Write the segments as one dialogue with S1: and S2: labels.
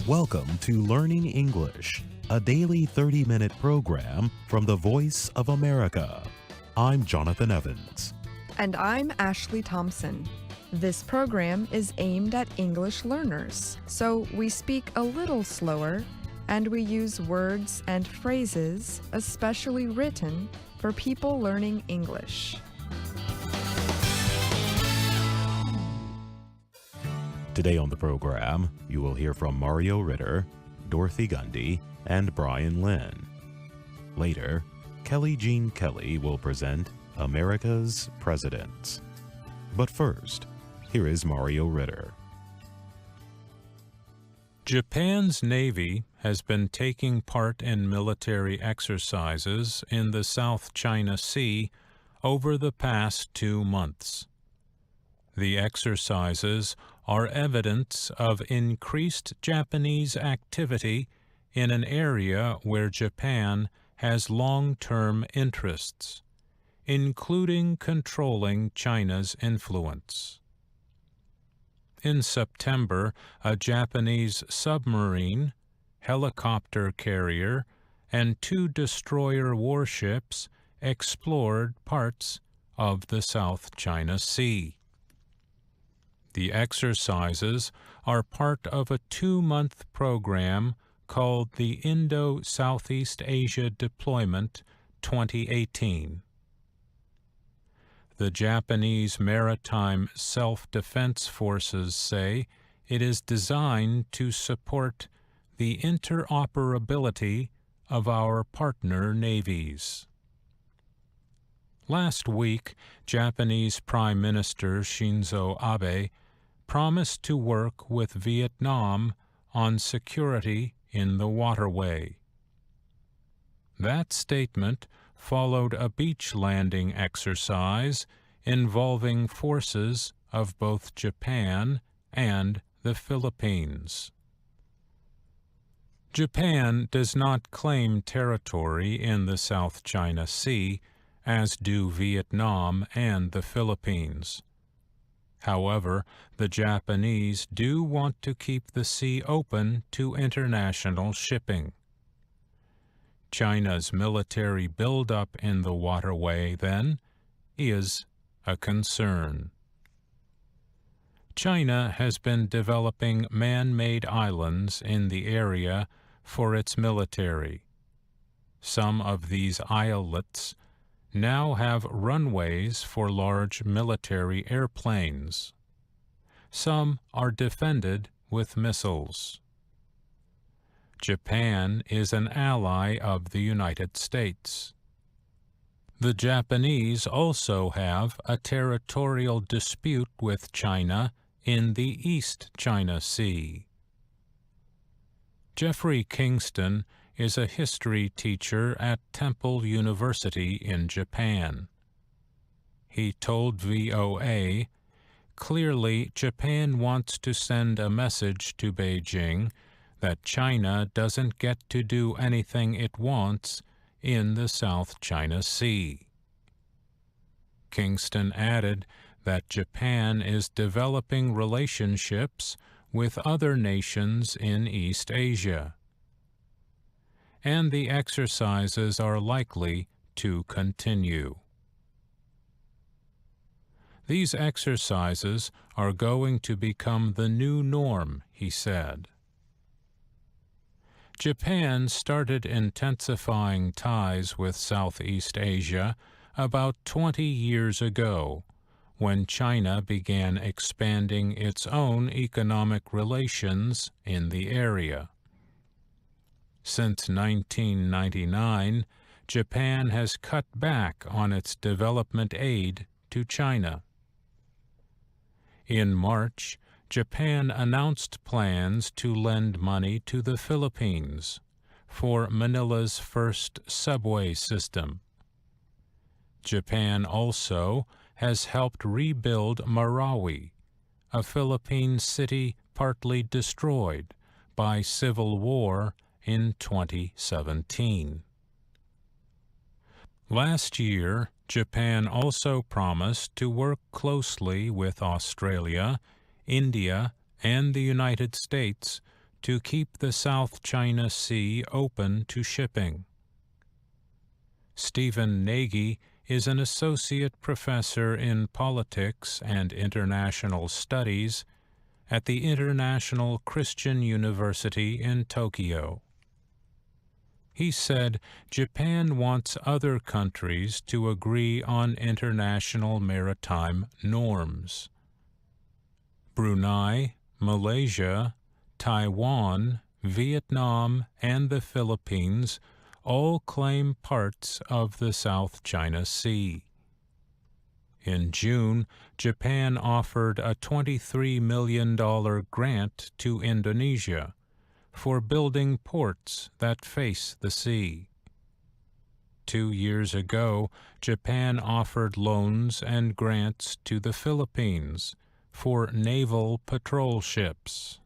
S1: Welcome to Learning English, a daily 30-minute program from the Voice of America. I'm Jonathan Evans.
S2: And I'm Ashley Thompson. This program is aimed at English learners, so we speak a little slower and we use words and phrases especially written for people learning English.
S1: Today on the program, you will hear from Mario Ritter, Dorothy Gundy, and Brian Lynn. Later, Kelly Jean Kelly will present America's Presidents. But first, here is Mario Ritter.
S3: Japan's Navy has been taking part in military exercises in the South China Sea over the past 2 months. The exercises are evidence of increased Japanese activity in an area where Japan has long-term interests, including controlling China's influence. In September, a Japanese submarine, helicopter carrier, and 2 destroyer warships explored parts of the South China Sea. The exercises are part of a 2-month program called the Indo-Southeast Asia Deployment 2018. The Japanese Maritime Self-Defense Forces say it is designed to support the interoperability of our partner navies. Last week, Japanese Prime Minister Shinzo Abe promised to work with Vietnam on security in the waterway. That statement followed a beach landing exercise involving forces of both Japan and the Philippines. Japan does not claim territory in the South China Sea, as do Vietnam and the Philippines. However, the Japanese do want to keep the sea open to international shipping. China's military buildup in the waterway, then, is a concern. China has been developing man-made islands in the area for its military. Some of these islets now have runways for large military airplanes. Some are defended with missiles. Japan is an ally of the United States. The Japanese also have a territorial dispute with China in the East China Sea. Jeffrey Kingston is a history teacher at Temple University in Japan. He told VOA, "Clearly, Japan wants to send a message to Beijing that China doesn't get to do anything it wants in the South China Sea." Kingston added that Japan is developing relationships with other nations in East Asia, and the exercises are likely to continue. These exercises are going to become the new norm, he said. Japan started intensifying ties with Southeast Asia about 20 years ago, when China began expanding its own economic relations in the area. Since 1999, Japan has cut back on its development aid to China. In March, Japan announced plans to lend money to the Philippines for Manila's first subway system. Japan also has helped rebuild Marawi, a Philippine city partly destroyed by civil war in 2017. Last year, Japan also promised to work closely with Australia, India, and the United States to keep the South China Sea open to shipping. Stephen Nagy is an associate professor in politics and international studies at the International Christian University in Tokyo. He said Japan wants other countries to agree on international maritime norms. Brunei, Malaysia, Taiwan, Vietnam, and the Philippines all claim parts of the South China Sea. In June, Japan offered a $23 million grant to Indonesia for building ports that face the sea. 2 years ago, Japan offered loans and grants to the Philippines for naval patrol ships.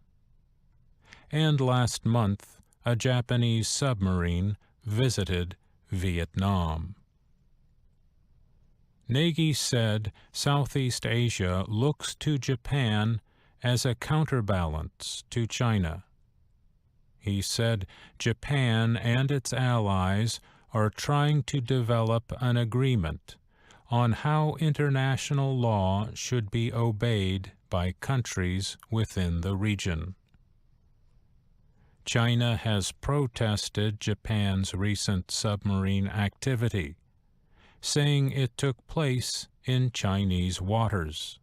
S3: And last month, a Japanese submarine visited Vietnam. Nagy said Southeast Asia looks to Japan as a counterbalance to China. He said Japan and its allies are trying to develop an agreement on how international law should be obeyed by countries within the region. China has protested Japan's recent submarine activity, saying it took place in Chinese waters.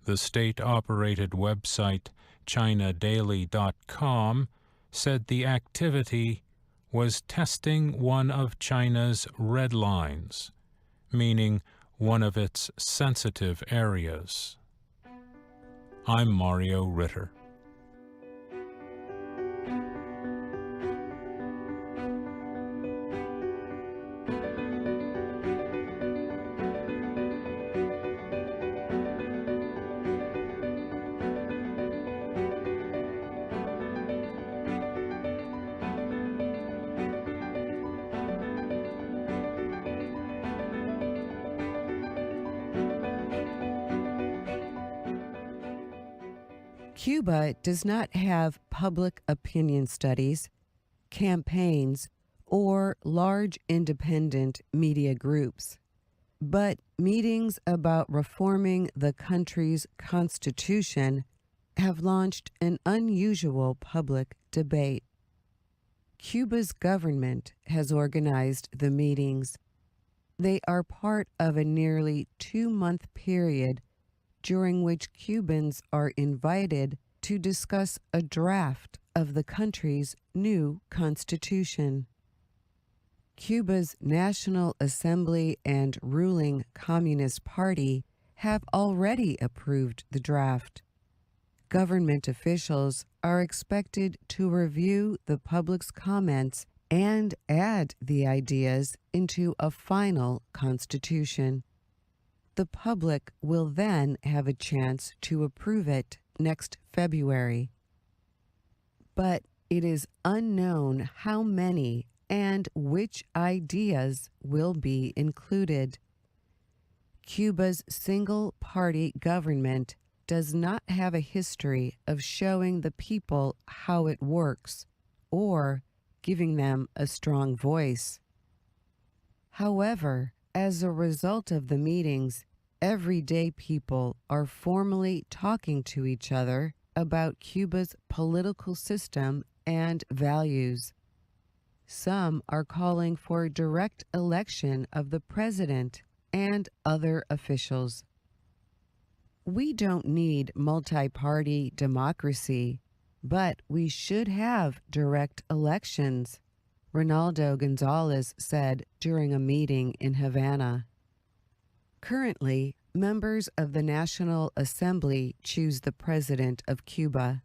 S3: The state-operated website ChinaDaily.com said the activity was testing one of China's red lines, meaning one of its sensitive areas. I'm Mario Ritter.
S4: Cuba does not have public opinion studies, campaigns, or large independent media groups, but meetings about reforming the country's constitution have launched an unusual public debate. Cuba's government has organized the meetings. They are part of a nearly 2-month period during which Cubans are invited to discuss a draft of the country's new constitution. Cuba's National Assembly and ruling Communist Party have already approved the draft. Government officials are expected to review the public's comments and add the ideas into a final constitution. The public will then have a chance to approve it next February. But it is unknown how many and which ideas will be included. Cuba's single-party government does not have a history of showing the people how it works or giving them a strong voice. However, as a result of the meetings, everyday people are formally talking to each other about Cuba's political system and values. Some are calling for direct election of the president and other officials. We don't need multi-party democracy, but we should have direct elections, Ronaldo Gonzalez said during a meeting in Havana. Currently, members of the National Assembly choose the president of Cuba,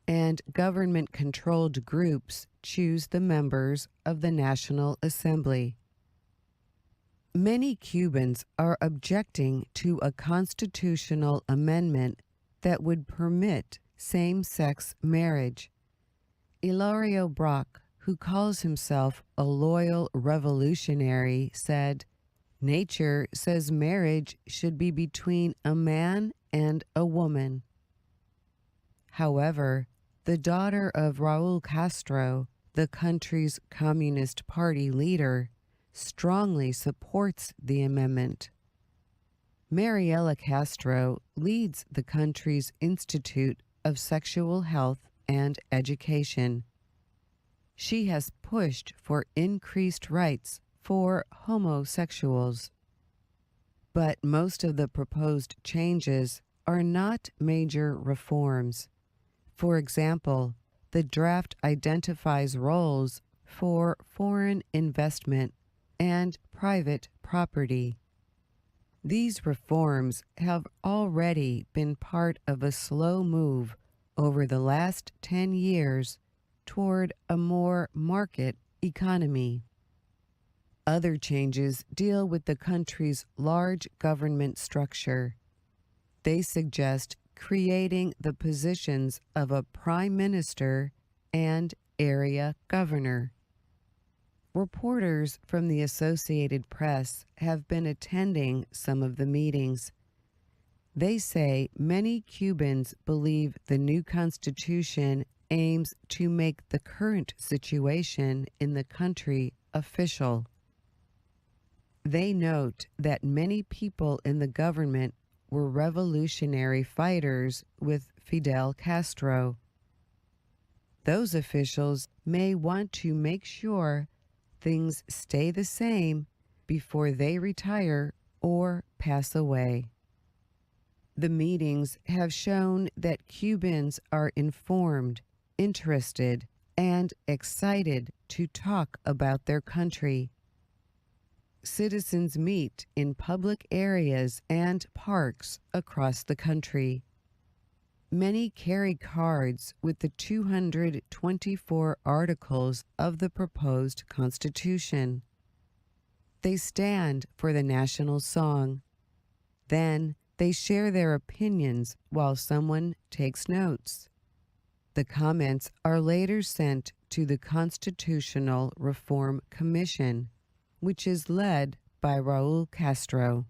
S4: and government-controlled groups choose the members of the National Assembly. Many Cubans are objecting to a constitutional amendment that would permit same-sex marriage. Ilario Brock, who calls himself a loyal revolutionary, said, "Nature says marriage should be between a man and a woman." However, the daughter of Raul Castro, the country's Communist Party leader, strongly supports the amendment. Mariela Castro leads the country's Institute of Sexual Health and Education. She has pushed for increased rights for homosexuals. But most of the proposed changes are not major reforms. For example, the draft identifies roles for foreign investment and private property. These reforms have already been part of a slow move over the last 10 years toward a more market economy. Other changes deal with the country's large government structure. They suggest creating the positions of a prime minister and area governor. Reporters from the Associated Press have been attending some of the meetings. They say many Cubans believe the new constitution aims to make the current situation in the country official. They note that many people in the government were revolutionary fighters with Fidel Castro. Those officials may want to make sure things stay the same before they retire or pass away. The meetings have shown that Cubans are informed, interested, and excited to talk about their country. Citizens meet in public areas and parks across the country. Many carry cards with the 224 articles of the proposed Constitution. They stand for the national song. Then they share their opinions while someone takes notes. The comments are later sent to the Constitutional Reform Commission, which is led by Raul Castro.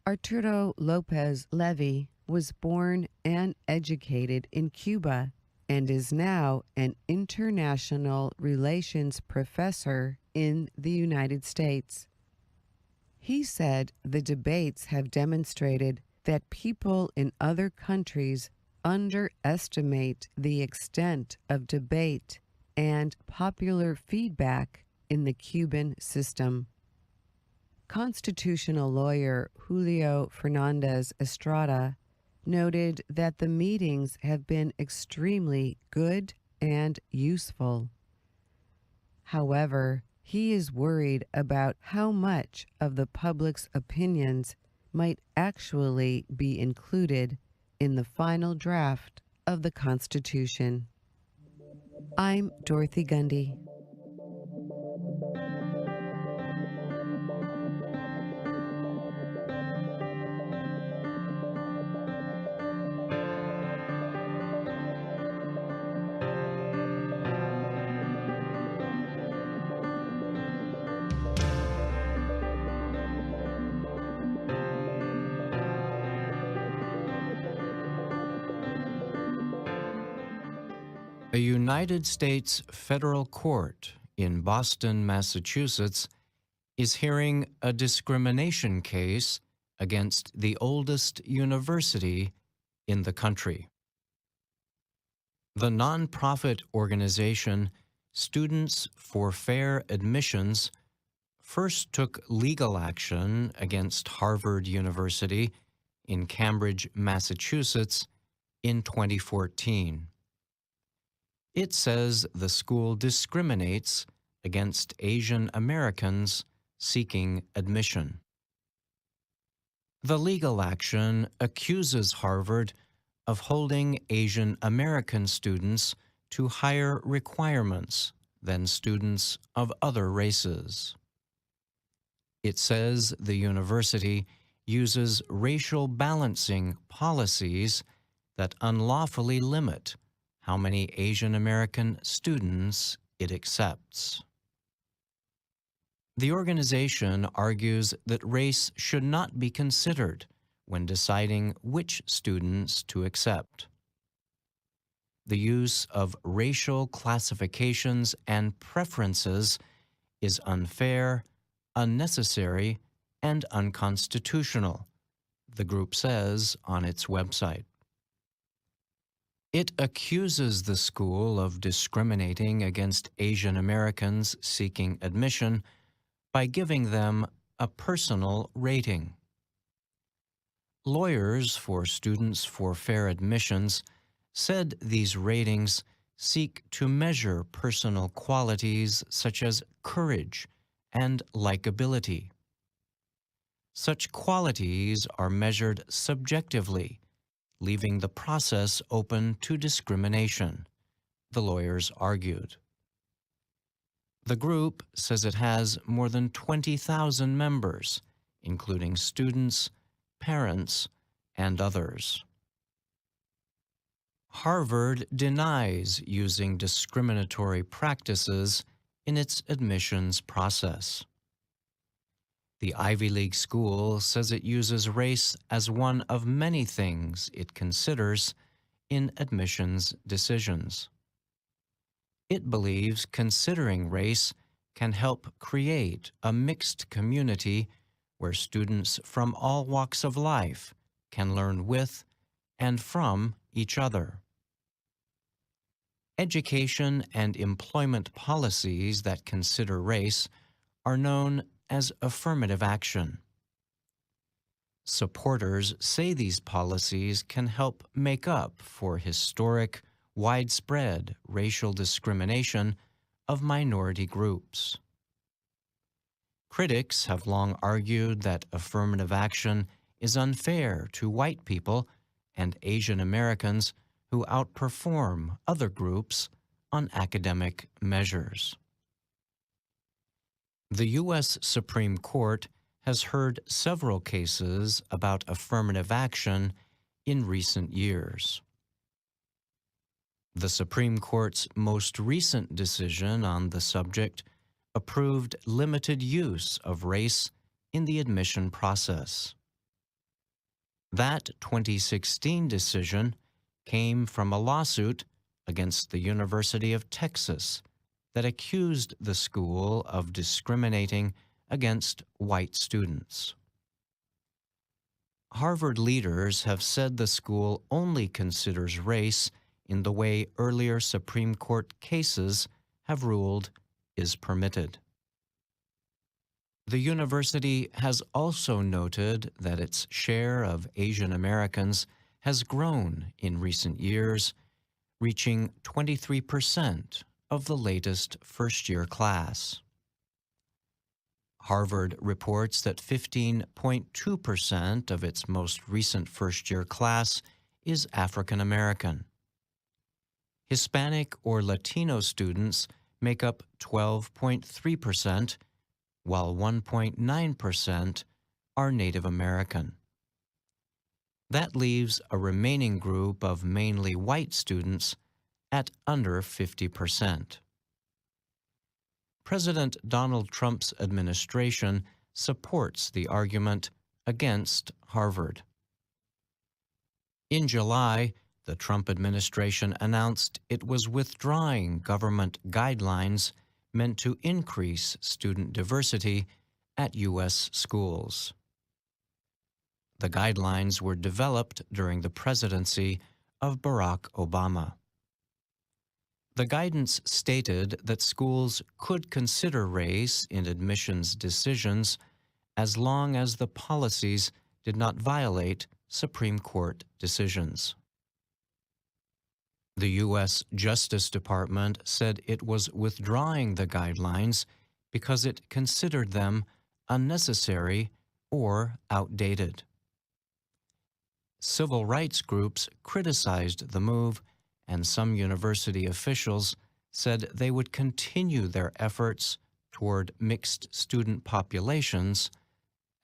S4: Arturo Lopez Levy was born and educated in Cuba and is now an international relations professor in the United States. He said the debates have demonstrated that people in other countries underestimate the extent of debate and popular feedback in the Cuban system. Constitutional lawyer Julio Fernandez Estrada noted that the meetings have been extremely good and useful. However, he is worried about how much of the public's opinions might actually be included in the final draft of the Constitution. I'm Dorothy Gundy.
S5: A United States federal court in Boston, Massachusetts, is hearing a discrimination case against the oldest university in the country. The nonprofit organization Students for Fair Admissions first took legal action against Harvard University in Cambridge, Massachusetts in 2014. It says the school discriminates against Asian Americans seeking admission. The legal action accuses Harvard of holding Asian American students to higher requirements than students of other races. It says the university uses racial balancing policies that unlawfully limit how many Asian American students it accepts. The organization argues that race should not be considered when deciding which students to accept. the use of racial classifications and preferences is unfair, unnecessary, and unconstitutional, the group says on its website. It accuses the school of discriminating against Asian Americans seeking admission by giving them a personal rating. Lawyers for Students for Fair Admissions said these ratings seek to measure personal qualities such as courage and likability. Such qualities are measured subjectively, leaving the process open to discrimination, the lawyers argued. The group says it has more than 20,000 members, including students, parents, and others. Harvard denies using discriminatory practices in its admissions process. The Ivy League school says it uses race as one of many things it considers in admissions decisions. It believes considering race can help create a mixed community where students from all walks of life can learn with and from each other. Education and employment policies that consider race are known as affirmative action. Supporters say these policies can help make up for historic, widespread racial discrimination of minority groups. Critics have long argued that affirmative action is unfair to white people and Asian Americans who outperform other groups on academic measures. The U.S. Supreme Court has heard several cases about affirmative action in recent years. The Supreme Court's most recent decision on the subject approved limited use of race in the admission process. That 2016 decision came from a lawsuit against the University of Texas that accused the school of discriminating against white students. Harvard leaders have said the school only considers race in the way earlier Supreme Court cases have ruled is permitted. The university has also noted that its share of Asian Americans has grown in recent years, reaching 23% of the latest first-year class. Harvard reports that 15.2% of its most recent first-year class is African American. Hispanic or Latino students make up 12.3%, while 1.9% are Native American. That leaves a remaining group of mainly white students at under 50%. President Donald Trump's administration supports the argument against Harvard. In July, the Trump administration announced it was withdrawing government guidelines meant to increase student diversity at U.S. schools. The guidelines were developed during the presidency of Barack Obama. The guidance stated that schools could consider race in admissions decisions as long as the policies did not violate Supreme Court decisions. The U.S. Justice Department said it was withdrawing the guidelines because it considered them unnecessary or outdated. Civil rights groups criticized the move, and some university officials said they would continue their efforts toward mixed student populations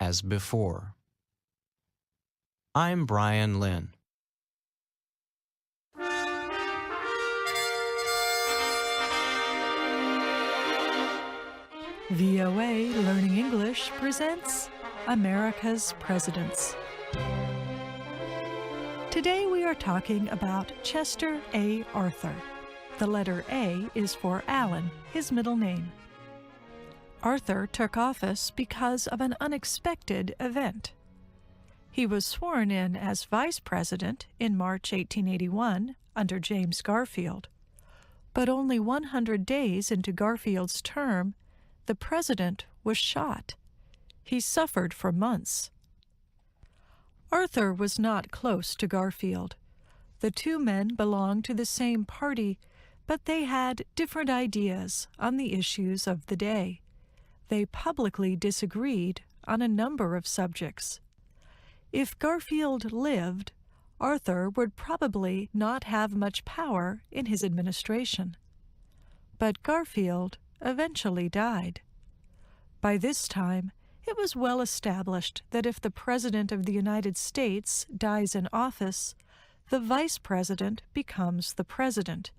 S5: as before. I'm Brian Lynn.
S6: VOA Learning English presents America's Presidents. Today we are talking about Chester A. Arthur. The letter A is for Allen, his middle name. Arthur took office because of an unexpected event. He was sworn in as vice president in March 1881 under James Garfield. But only 100 days into Garfield's term, the president was shot. He suffered for months. Arthur was not close to Garfield. The two men belonged to the same party, but they had different ideas on the issues of the day. They publicly disagreed on a number of subjects. If Garfield lived, Arthur would probably not have much power in his administration. But Garfield eventually died. By this time, it was well established that if the President of the United States dies in office, the Vice President becomes the President.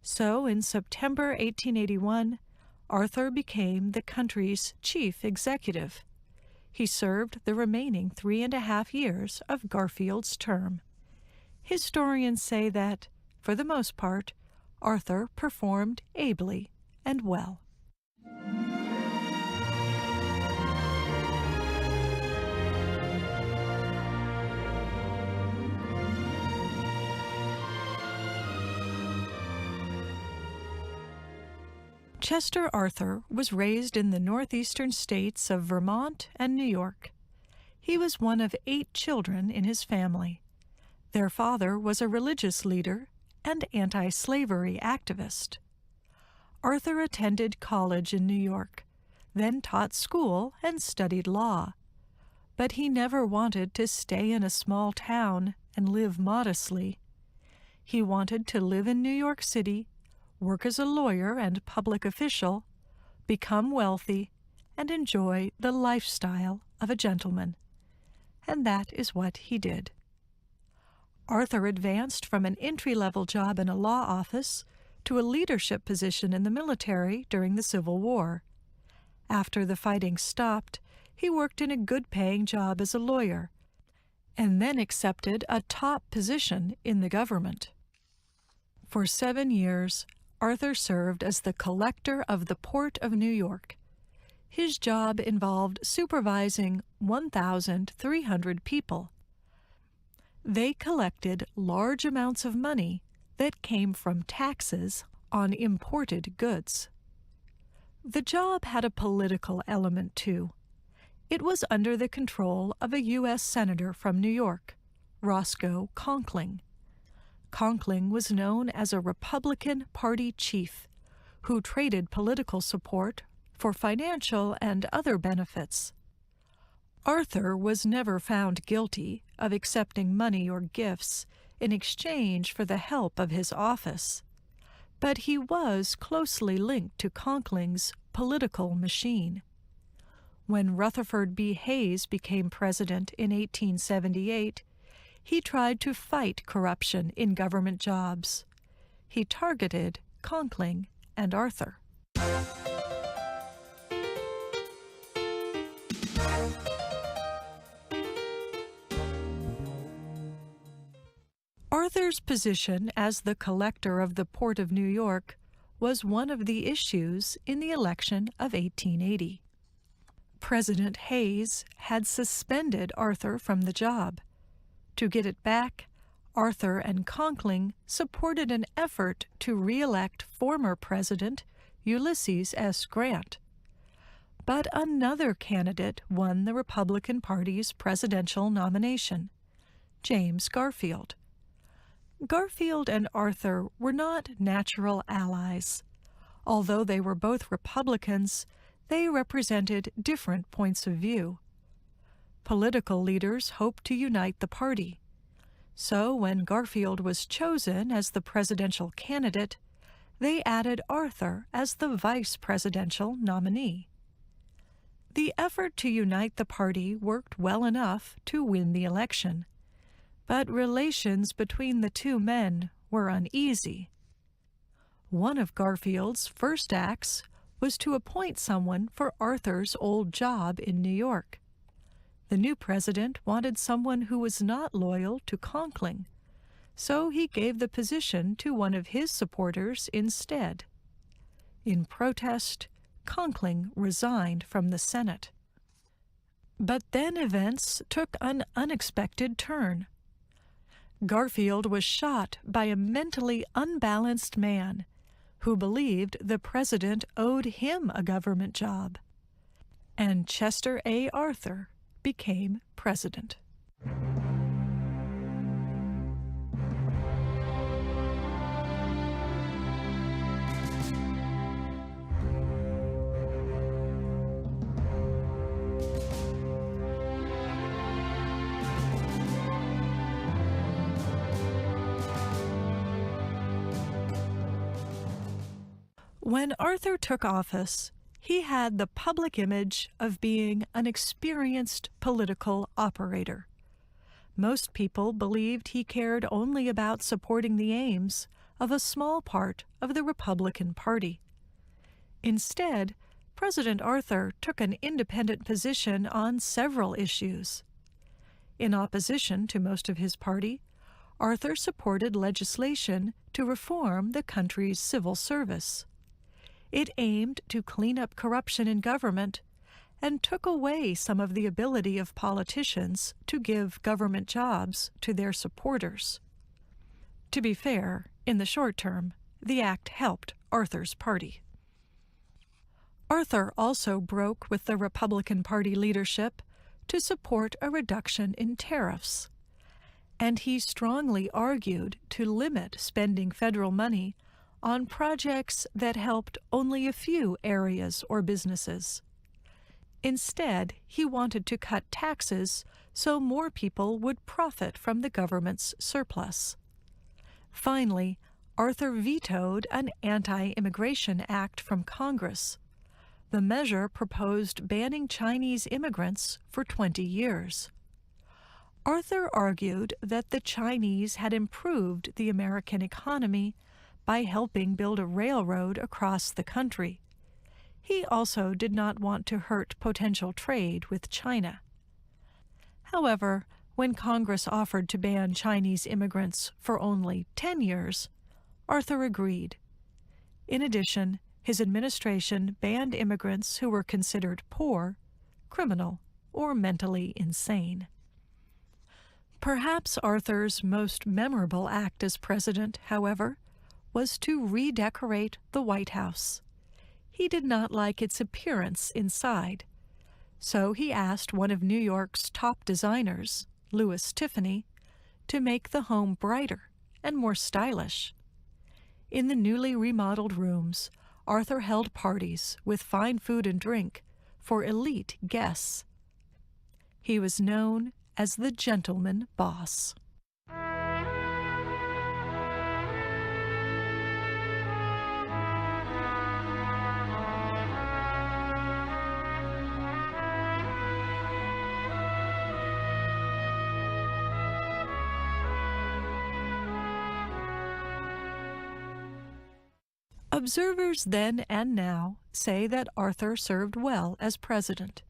S6: So in September 1881, Arthur became the country's chief executive. He served the remaining 3.5 years of Garfield's term. Historians say that, for the most part, Arthur performed ably and well. Chester Arthur was raised in the northeastern states of Vermont and New York. He was one of 8 children in his family. Their father was a religious leader and anti-slavery activist. Arthur attended college in New York, then taught school and studied law. But he never wanted to stay in a small town and live modestly. He wanted to live in New York City, work as a lawyer and public official, become wealthy, and enjoy the lifestyle of a gentleman. And that is what he did. Arthur advanced from an entry-level job in a law office to a leadership position in the military during the Civil War. After the fighting stopped, he worked in a good-paying job as a lawyer, and then accepted a top position in the government. For 7 years, Arthur served as the collector of the Port of New York. His job involved supervising 1,300 people. They collected large amounts of money that came from taxes on imported goods. The job had a political element, too. It was under the control of a U.S. Senator from New York, Roscoe Conkling. Conkling was known as a Republican Party chief who traded political support for financial and other benefits. Arthur was never found guilty of accepting money or gifts in exchange for the help of his office, but he was closely linked to Conkling's political machine. When Rutherford B. Hayes became president in 1878, he tried to fight corruption in government jobs. He targeted Conkling and Arthur. Arthur's position as the collector of the Port of New York was one of the issues in the election of 1880. President Hayes had suspended Arthur from the job. To get it back, Arthur and Conkling supported an effort to re-elect former President Ulysses S. Grant. But another candidate won the Republican Party's presidential nomination, James Garfield. Garfield and Arthur were not natural allies. Although they were both Republicans, they represented different points of view. Political leaders hoped to unite the party. So when Garfield was chosen as the presidential candidate, they added Arthur as the vice presidential nominee. The effort to unite the party worked well enough to win the election, but relations between the two men were uneasy. One of Garfield's first acts was to appoint someone for Arthur's old job in New York. The new president wanted someone who was not loyal to Conkling, so he gave the position to one of his supporters instead. In protest, Conkling resigned from the Senate. But then events took an unexpected turn. Garfield was shot by a mentally unbalanced man who believed the president owed him a government job, and Chester A. Arthur became president. When Arthur took office, he had the public image of being an experienced political operator. Most people believed he cared only about supporting the aims of a small part of the Republican Party. Instead, President Arthur took an independent position on several issues. In opposition to most of his party, Arthur supported legislation to reform the country's civil service. It aimed to clean up corruption in government and took away some of the ability of politicians to give government jobs to their supporters. To be fair, in the short term, the act helped Arthur's party. Arthur also broke with the Republican Party leadership to support a reduction in tariffs, and he strongly argued to limit spending federal money on projects that helped only a few areas or businesses. Instead, he wanted to cut taxes so more people would profit from the government's surplus. Finally, Arthur vetoed an anti-immigration act from Congress. The measure proposed banning Chinese immigrants for 20 years. Arthur argued that the Chinese had improved the American economy by helping build a railroad across the country. He also did not want to hurt potential trade with China. However, when Congress offered to ban Chinese immigrants for only 10 years, Arthur agreed. In addition, his administration banned immigrants who were considered poor, criminal, or mentally insane. Perhaps Arthur's most memorable act as president, however, was to redecorate the White House. He did not like its appearance inside, so he asked one of New York's top designers, Louis Tiffany, to make the home brighter and more stylish. In the newly remodeled rooms, Arthur held parties with fine food and drink for elite guests. He was known as the gentleman boss. Observers then and now say that Arthur served well as president.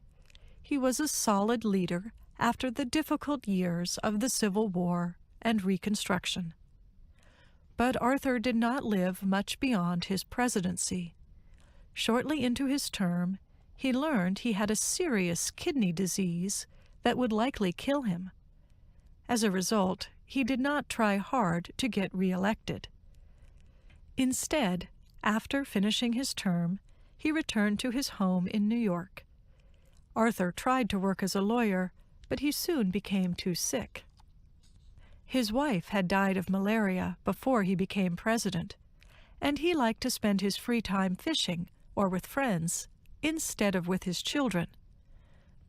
S6: He was a solid leader after the difficult years of the Civil War and Reconstruction. But Arthur did not live much beyond his presidency. Shortly into his term, he learned he had a serious kidney disease that would likely kill him. As a result, he did not try hard to get reelected. Instead, after finishing his term, he returned to his home in New York. Arthur tried to work as a lawyer, but he soon became too sick. His wife had died of malaria before he became president, and he liked to spend his free time fishing or with friends instead of with his children.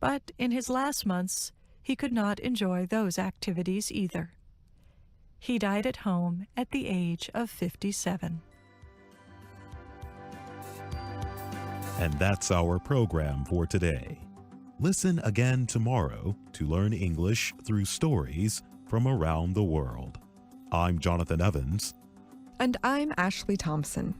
S6: But in his last months, he could not enjoy those activities either. He died at home at the age of 57.
S1: And that's our program for today. Listen again tomorrow to learn English through stories from around the world. I'm Jonathan Evans.
S2: And I'm Ashley Thompson.